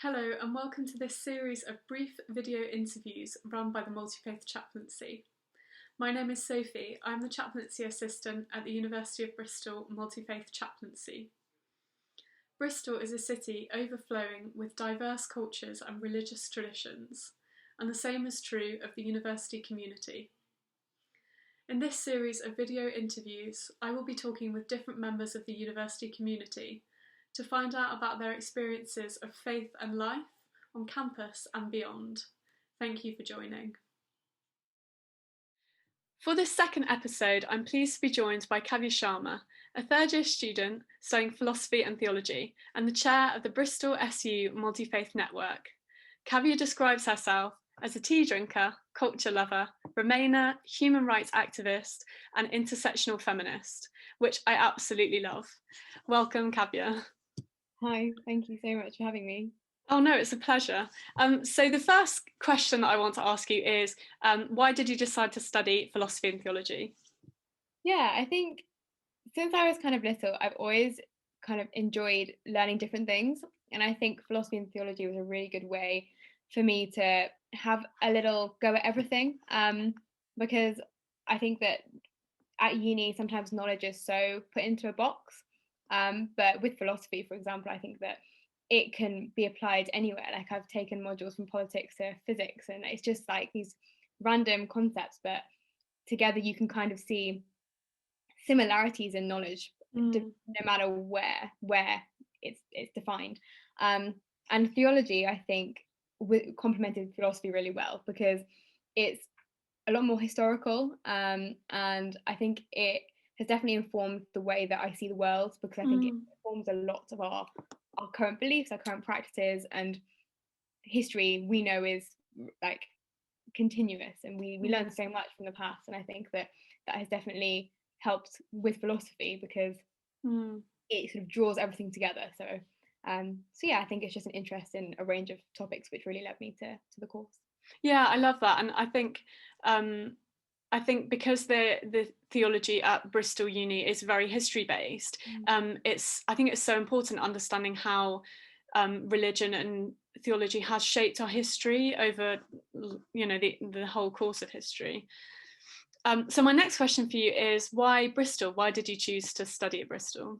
Hello and welcome to this series of brief video interviews run by the Multifaith Chaplaincy. My name is Sophie. I'm the Chaplaincy Assistant at the University of Bristol Multifaith Chaplaincy. Bristol is a city overflowing with diverse cultures and religious traditions, and the same is true of the university community. In this series of video interviews, I will be talking with different members of the university community to find out about their experiences of faith and life on campus and beyond. Thank you for joining. For this second episode, I'm pleased to be joined by Kavya Sharma, a third-year student studying Philosophy and Theology and the chair of the Bristol SU Multifaith Network. Kavya describes herself as a tea drinker, culture lover, Remainer, human rights activist, and intersectional feminist, which I absolutely love. Welcome, Kavya. Hi, thank you so much for having me. Oh no, it's a pleasure. So the first question that I want to ask you is, why did you decide to study philosophy and theology? Yeah, I think since I was kind of little, I've always kind of enjoyed learning different things. And I think philosophy and theology was a really good way for me to have a little go at everything. Because I think that at uni, sometimes knowledge is so put into a box. But with philosophy, for example, I think that it can be applied anywhere. Like I've taken modules from politics to physics, and it's just like these random concepts, but together you can kind of see similarities in knowledge, no matter where it's defined. And theology, I think, complemented philosophy really well because it's a lot more historical, and I think it has definitely informed the way that I see the world, because I think it informs a lot of our current beliefs, our current practices, and history we know is like continuous, and we learn so much from the past, and I think that has definitely helped with philosophy because it sort of draws everything together. So yeah, I think it's just an interest in a range of topics which really led me to the course. Yeah, I love that, and I think because the theology at Bristol Uni is very history based, I think it's so important understanding how religion and theology has shaped our history over, the whole course of history. So my next question for you is, why Bristol? Why did you choose to study at Bristol?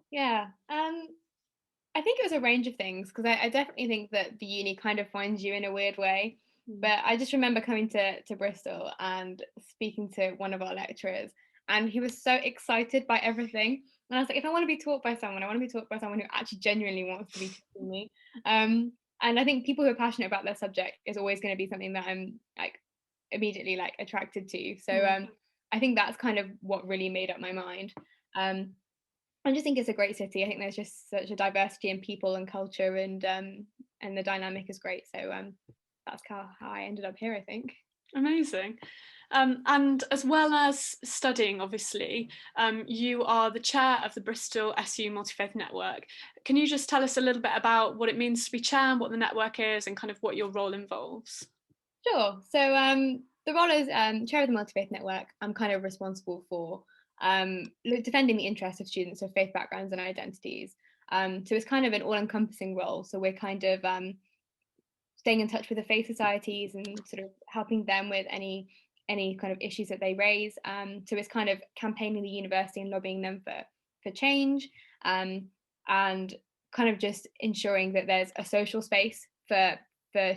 Yeah, I think it was a range of things, because I definitely think that the uni kind of finds you in a weird way. But I just remember coming to Bristol and speaking to one of our lecturers, and he was so excited by everything. And I was like, if I want to be taught by someone, I want to be taught by someone who actually genuinely wants to be teaching me. And I think people who are passionate about their subject is always going to be something that I'm like immediately like attracted to. So I think that's kind of what really made up my mind. I just think it's a great city. I think there's just such a diversity in people and culture, and the dynamic is great. So that's how I ended up here, I think. Amazing. And as well as studying, obviously, you are the chair of the Bristol SU Multifaith Network. Can you just tell us a little bit about what it means to be chair and what the network is, and kind of what your role involves? Sure. So the role as chair of the Multifaith Network, I'm kind of responsible for defending the interests of students of faith backgrounds and identities. So it's kind of an all-encompassing role. So we're kind of staying in touch with the faith societies and sort of helping them with any kind of issues that they raise. So it's kind of campaigning the university and lobbying them for change, and kind of just ensuring that there's a social space for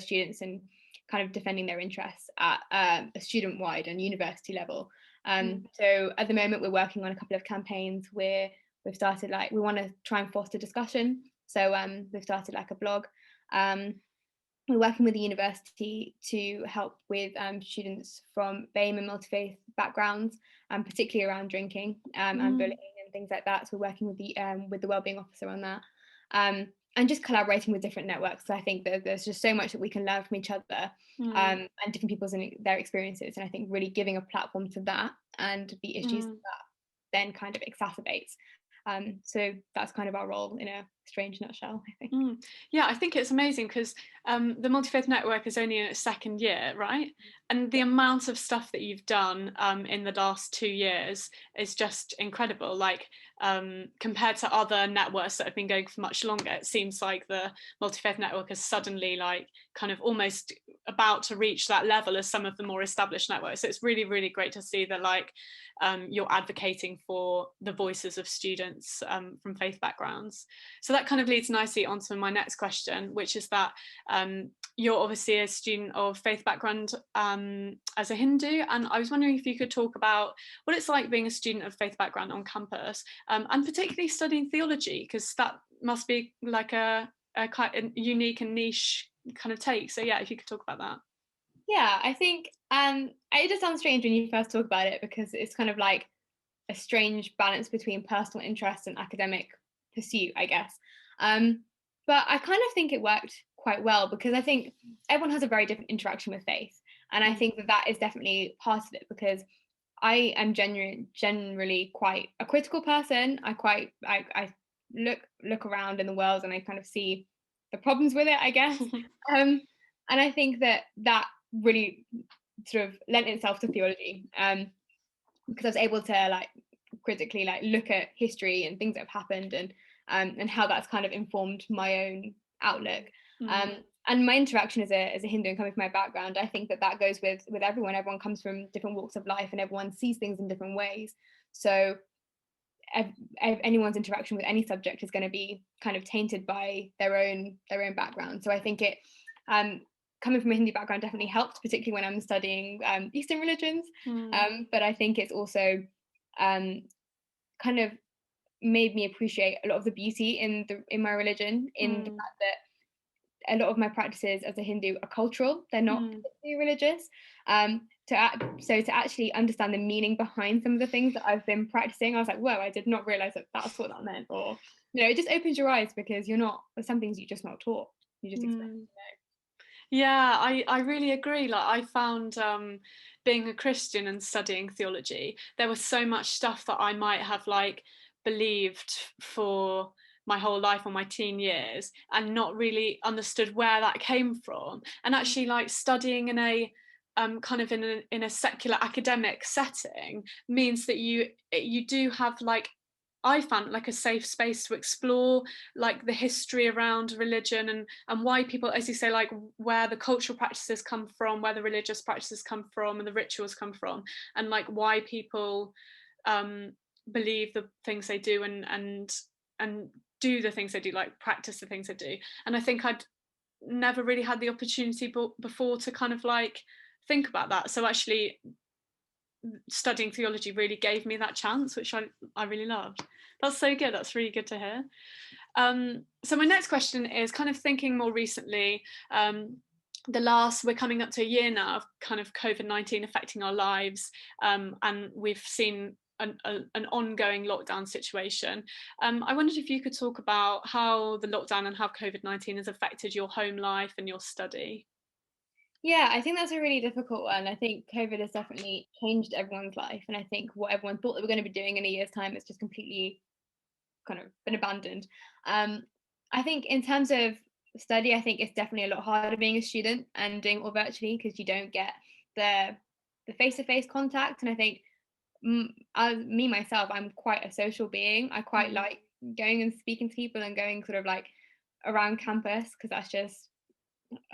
students, and kind of defending their interests at a student-wide and university level. So at the moment we're working on a couple of campaigns where we've started, like, we want to try and foster discussion. So we've started like a blog. We're working with the university to help with students from BAME and multi-faith backgrounds, particularly around drinking and bullying and things like that. So we're working with the wellbeing officer on that, and just collaborating with different networks. So I think that there's just so much that we can learn from each other, and different people's and their experiences. And I think really giving a platform to that and the issues that then kind of exacerbates. So that's kind of our role in a strange nutshell, I think. Yeah, I think it's amazing because the Multifaith Network is only in its second year, right? And the amount of stuff that you've done in the last 2 years is just incredible. Like, compared to other networks that have been going for much longer. It seems like the Multifaith Network is suddenly like kind of almost about to reach that level as some of the more established networks. So it's really, really great to see that like you're advocating for the voices of students from faith backgrounds. So that kind of leads nicely onto my next question, which is that you're obviously a student of faith background as a Hindu, and I was wondering if you could talk about what it's like being a student of faith background on campus, and particularly studying theology, because that must be like a quite a unique and niche kind of take. So yeah, if you could talk about that. Yeah, I think it just sounds strange when you first talk about it, because it's kind of like a strange balance between personal interest and academic pursuit, I guess. But I kind of think it worked quite well, because I think everyone has a very different interaction with faith. And I think that that is definitely part of it, because I am generally quite a critical person. I look around in the world and I kind of see the problems with it, I guess. And I think that that really sort of lent itself to theology, because I was able to like critically like look at history and things that have happened, and how that's kind of informed my own outlook. And my interaction as a Hindu and coming from my background, I think that that goes with everyone. Everyone comes from different walks of life, and everyone sees things in different ways. So anyone's interaction with any subject is going to be kind of tainted by their own background. So I think it coming from a Hindu background definitely helped, particularly when I'm studying Eastern religions. But I think it's also kind of made me appreciate a lot of the beauty in my religion, in the fact that a lot of my practices as a Hindu are cultural. They're not particularly religious. So to actually understand the meaning behind some of the things that I've been practicing, I was like, whoa, I did not realize that that's what that meant. Or, it just opens your eyes, because there's some things you're just not taught. You just expect to know. Yeah, I really agree. Like I found being a Christian and studying theology, there was so much stuff that I might have like believed for my whole life or my teen years and not really understood where that came from. And actually like studying in a kind of in a secular academic setting means that you do have like, I found like a safe space to explore like the history around religion and why people, as you say, like where the cultural practices come from, where the religious practices come from, and the rituals come from, and like why people believe the things they do and do the things they do, like practice the things they do. And I think I'd never really had the opportunity before to kind of like think about that. So actually studying theology really gave me that chance, which I really loved. That's so good. That's really good to hear. So my next question is kind of thinking more recently, we're coming up to a year now of kind of COVID-19 affecting our lives, and we've seen an ongoing lockdown situation. I wondered if you could talk about how the lockdown and how COVID-19 has affected your home life and your study. Yeah, I think that's a really difficult one. I think COVID has definitely changed everyone's life. And I think what everyone thought they were going to be doing in a year's time is just completely kind of been abandoned. I think in terms of study, I think it's definitely a lot harder being a student and doing it all virtually, because you don't get the face-to-face contact. And I think me myself, I'm quite a social being. I quite like going and speaking to people and going sort of like around campus, because that's just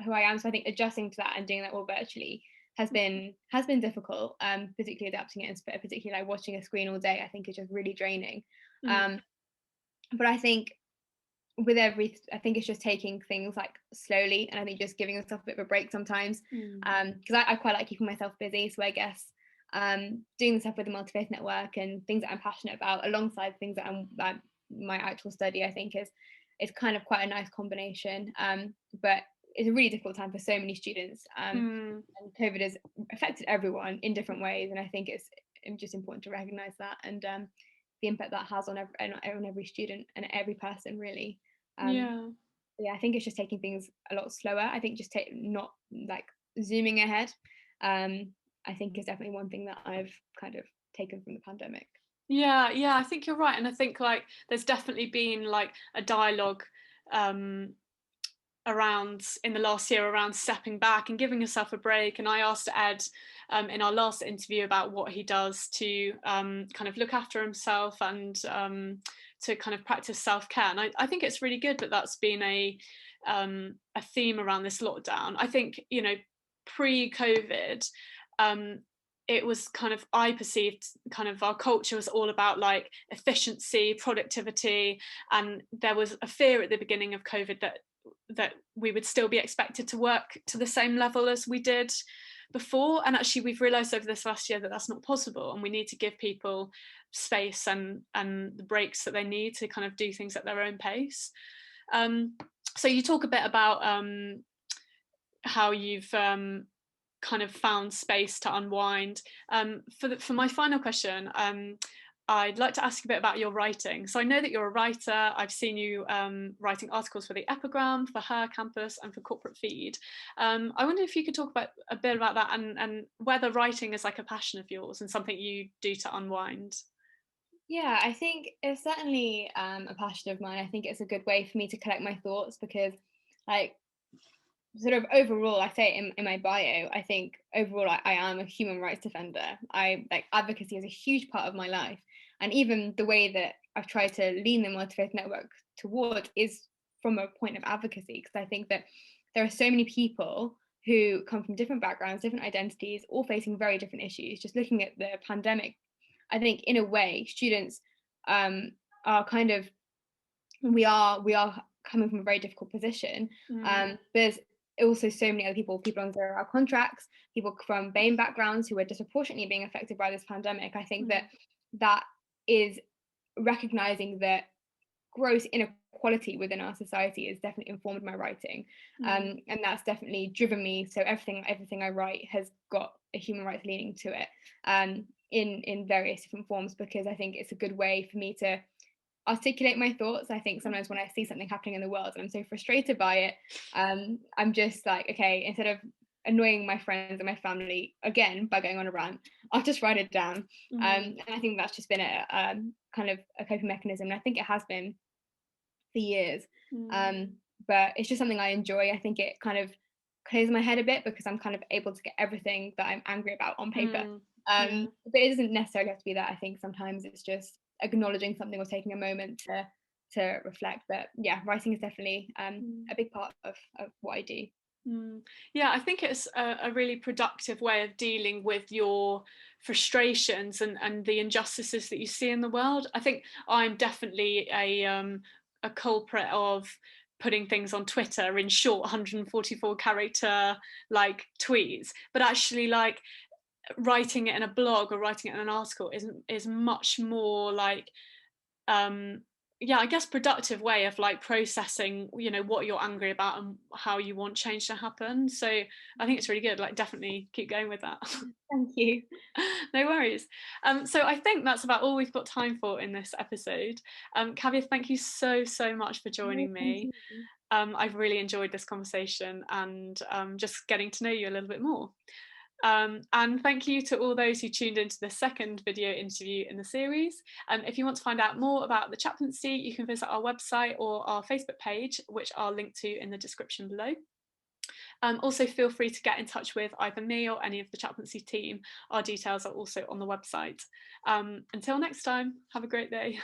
who I am. So I think adjusting to that and doing that all virtually has been difficult, particularly adapting it, and particularly like watching a screen all day, I think is just really draining. But I think I think it's just taking things like slowly, and I think just giving yourself a bit of a break sometimes, because I quite like keeping myself busy. So I guess doing the stuff with the Multifaith Network and things that I'm passionate about alongside things that my actual study, I think is kind of quite a nice combination. But it's a really difficult time for so many students, and COVID has affected everyone in different ways, and I think it's just important to recognise that, and the impact that has on every student and every person, really. Yeah, I think it's just taking things a lot slower. I think just not like zooming ahead. I think is definitely one thing that I've kind of taken from the pandemic. Yeah, I think you're right, and I think like there's definitely been like a dialogue around in the last year around stepping back and giving yourself a break. And I asked Ed in our last interview about what he does to kind of look after himself and to kind of practice self-care. And I think it's really good that that's been a theme around this lockdown. I think, you know, pre-COVID, it was kind of, I perceived kind of our culture was all about like efficiency, productivity, and there was a fear at the beginning of COVID that we would still be expected to work to the same level as we did before. And actually we've realized over this last year that that's not possible, and we need to give people space and the breaks that they need to kind of do things at their own pace. So you talk a bit about how you've kind of found space to unwind. For my final question, I'd like to ask you a bit about your writing. So I know that you're a writer. I've seen you writing articles for the Epigram, for Her Campus, and for Corporate Feed. I wonder if you could talk about a bit about that, and whether writing is like a passion of yours and something you do to unwind. Yeah, I think it's certainly a passion of mine. I think it's a good way for me to collect my thoughts, because like sort of overall, I say in my bio, I think overall I am a human rights defender. I like advocacy is a huge part of my life. And even the way that I've tried to lean the Multifaith Network toward is from a point of advocacy, because I think that there are so many people who come from different backgrounds, different identities, all facing very different issues. Just looking at the pandemic, I think in a way, students are kind of, we are coming from a very difficult position. There's also so many other people on zero-hour contracts, people from BAME backgrounds who are disproportionately being affected by this pandemic. I think that is recognizing that gross inequality within our society has definitely informed my writing, and that's definitely driven me. So everything I write has got a human rights leaning to it, in various different forms, because I think it's a good way for me to articulate my thoughts. I think sometimes when I see something happening in the world and I'm so frustrated by it, I'm just like, okay, instead of annoying my friends and my family again by going on a rant, I'll just write it down. And I think that's just been a kind of a coping mechanism, and I think it has been for years. But it's just something I enjoy. I think it kind of clears my head a bit, because I'm kind of able to get everything that I'm angry about on paper. But it doesn't necessarily have to be that. I think sometimes it's just acknowledging something or taking a moment to reflect. But yeah, writing is definitely a big part of what I do. Yeah, I think it's a really productive way of dealing with your frustrations and the injustices that you see in the world. I think I'm definitely a culprit of putting things on Twitter in short 144 character like tweets, but actually like writing it in a blog or writing it in an article is much more like I guess productive way of like processing, you know, what you're angry about and how you want change to happen. So I think it's really good. Like, definitely keep going with that. Thank you. No worries. So I think that's about all we've got time for in this episode. Kavya, thank you so much for joining me. I've really enjoyed this conversation and just getting to know you a little bit more. And thank you to all those who tuned into the second video interview in the series. If you want to find out more about the chaplaincy, you can visit our website or our Facebook page, which I'll link to in the description below. Also, feel free to get in touch with either me or any of the chaplaincy team. Our details are also on the website. Until next time, have a great day.